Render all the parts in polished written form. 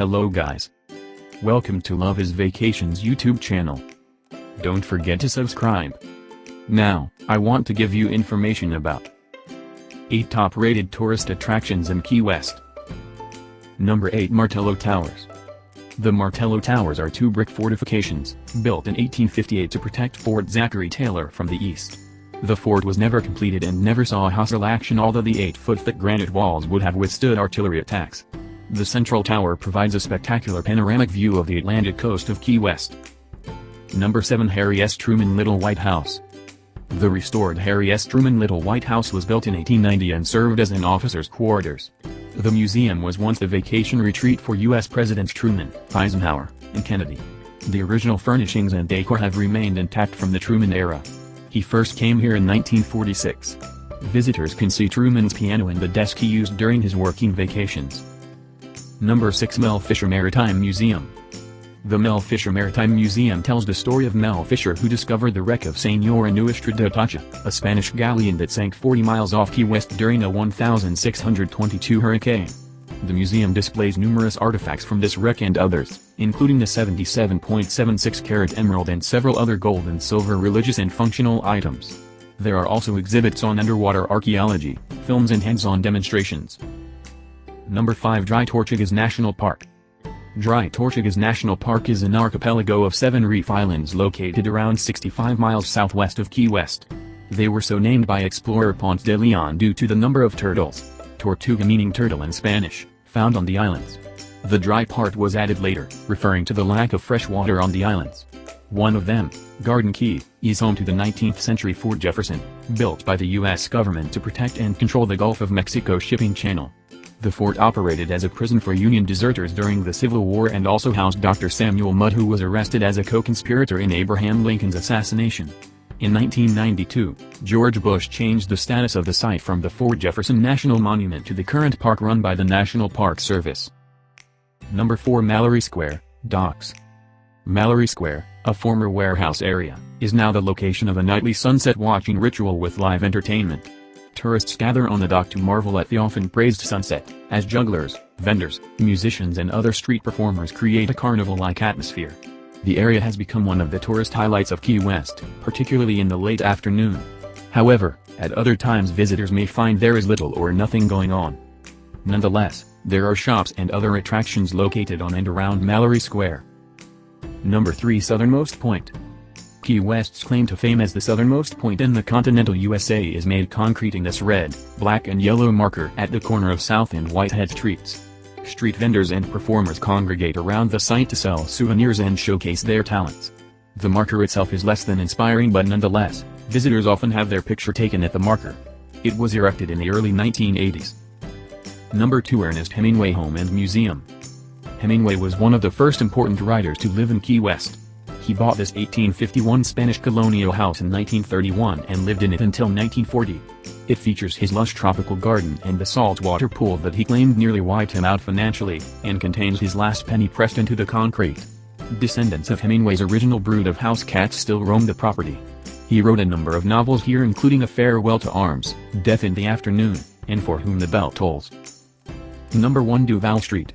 Hello guys. Welcome to Love is Vacations YouTube channel. Don't forget to subscribe. Now, I want to give you information about 8 top rated tourist attractions in Key West. Number 8, Martello Towers. The Martello Towers are 2 brick fortifications, built in 1858 to protect Fort Zachary Taylor from the east. The fort was never completed and never saw hostile action, although the 8-foot thick granite walls would have withstood artillery attacks. The central tower provides a spectacular panoramic view of the Atlantic coast of Key West. Number 7, Harry S. Truman Little White House. The restored Harry S. Truman Little White House was built in 1890 and served as an officer's quarters. The museum was once a vacation retreat for U.S. Presidents Truman, Eisenhower, and Kennedy. The original furnishings and decor have remained intact from the Truman era. He first came here in 1946. Visitors can see Truman's piano and the desk he used during his working vacations. Number 6, Mel Fisher Maritime Museum. The Mel Fisher Maritime Museum tells the story of Mel Fisher, who discovered the wreck of Señora Nuestra de Atocha, a Spanish galleon that sank 40 miles off Key West during a 1622 hurricane. The museum displays numerous artifacts from this wreck and others, including the 77.76 carat emerald and several other gold and silver religious and functional items. There are also exhibits on underwater archaeology, films and hands-on demonstrations. Number 5, Dry Tortugas National Park. Dry Tortugas National Park is an archipelago of 7 reef islands located around 65 miles southwest of Key West. They were so named by explorer Ponce de Leon due to the number of turtles, Tortuga meaning turtle in Spanish, found on the islands. The dry part was added later, referring to the lack of fresh water on the islands. One of them, Garden Key, is home to the 19th century Fort Jefferson, built by the U.S. government to protect and control the Gulf of Mexico shipping channel. The fort operated as a prison for Union deserters during the Civil War and also housed Dr. Samuel Mudd, who was arrested as a co-conspirator in Abraham Lincoln's assassination. In 1992, George Bush changed the status of the site from the Fort Jefferson National Monument to the current park run by the National Park Service. Number 4, Mallory Square, Docks. Mallory Square, a former warehouse area, is now the location of a nightly sunset watching ritual with live entertainment. Tourists gather on the dock to marvel at the often praised sunset, as jugglers, vendors, musicians and other street performers create a carnival-like atmosphere. The area has become one of the tourist highlights of Key West, particularly in the late afternoon. However, at other times visitors may find there is little or nothing going on. Nonetheless, there are shops and other attractions located on and around Mallory Square. Number 3, Southernmost Point. Key West's claim to fame as the southernmost point in the continental USA is made concrete in this red, black and yellow marker at the corner of South and Whitehead Streets. Street vendors and performers congregate around the site to sell souvenirs and showcase their talents. The marker itself is less than inspiring, but nonetheless, visitors often have their picture taken at the marker. It was erected in the early 1980s. Number 2, Ernest Hemingway Home and Museum. Hemingway was one of the first important writers to live in Key West. He bought this 1851 Spanish colonial house in 1931 and lived in it until 1940. It features his lush tropical garden and the saltwater pool that he claimed nearly wiped him out financially, and contains his last penny pressed into the concrete. Descendants of Hemingway's original brood of house cats still roam the property. He wrote a number of novels here, including A Farewell to Arms, Death in the Afternoon, and For Whom the Bell Tolls. Number 1, Duval Street.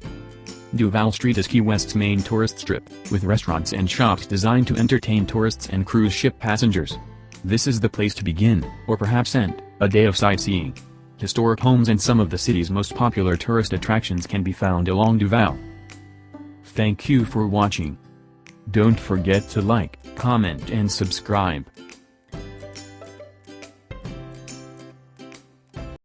Duval Street is Key West's main tourist strip, with restaurants and shops designed to entertain tourists and cruise ship passengers. This is the place to begin, or perhaps end, a day of sightseeing. Historic homes and some of the city's most popular tourist attractions can be found along Duval. Thank you for watching. Don't forget to like, comment and subscribe.